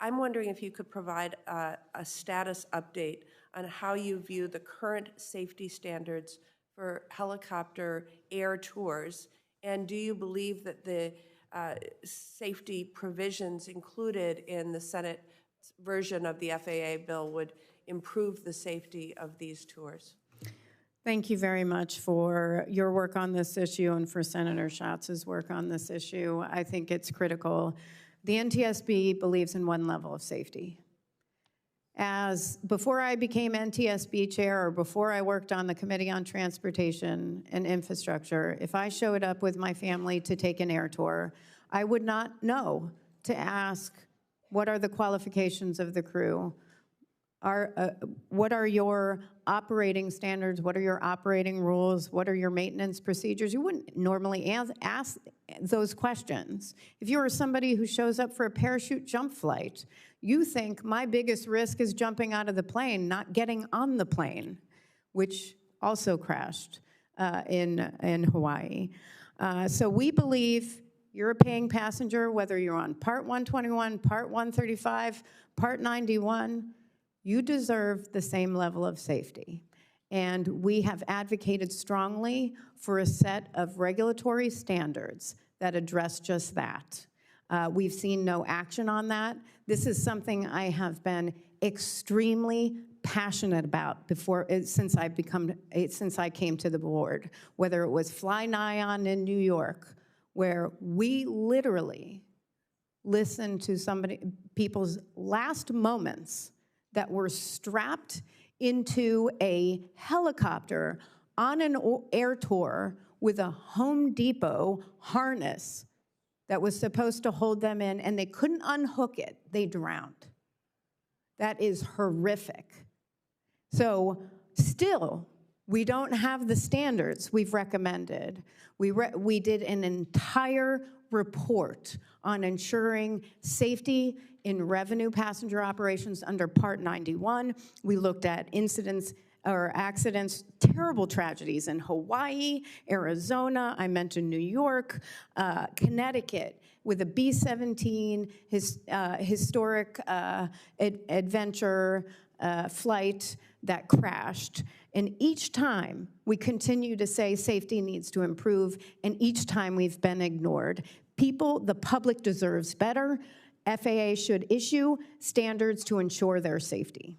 I'm wondering if you could provide a status update on how you view the current safety standards for helicopter air tours, and do you believe that the safety provisions included in the Senate version of the FAA bill would improve the safety of these tours? Thank you very much for your work on this issue and for Senator Schatz's work on this issue. I think it's critical. The NTSB believes in one level of safety. Before I became NTSB chair or before I worked on the Committee on Transportation and Infrastructure, if I showed up with my family to take an air tour, I would not know to ask, what are the qualifications of the crew? What are your operating standards? What are your operating rules? What are your maintenance procedures? You wouldn't normally ask those questions. If you were somebody who shows up for a parachute jump flight, you think my biggest risk is jumping out of the plane, not getting on the plane, which also crashed in Hawaii. So we believe you're a paying passenger, whether you're on Part 121, Part 135, Part 91, you deserve the same level of safety. And we have advocated strongly for a set of regulatory standards that address just that. We've seen no action on that. This is something I have been extremely passionate about since I came to the board, whether it was Fly Nyan in New York, where we literally listened to people's last moments that were strapped into a helicopter on an air tour with a Home Depot harness that was supposed to hold them in, and they couldn't unhook it. They drowned. That is horrific. So still, we don't have the standards we've recommended. We did an entire report on ensuring safety in revenue passenger operations under Part 91. We looked at incidents or accidents, terrible tragedies in Hawaii, Arizona, I mentioned New York, Connecticut, with a B-17 historic adventure flight that crashed. And each time we continue to say safety needs to improve, and each time we've been ignored. The public deserves better. FAA should issue standards to ensure their safety.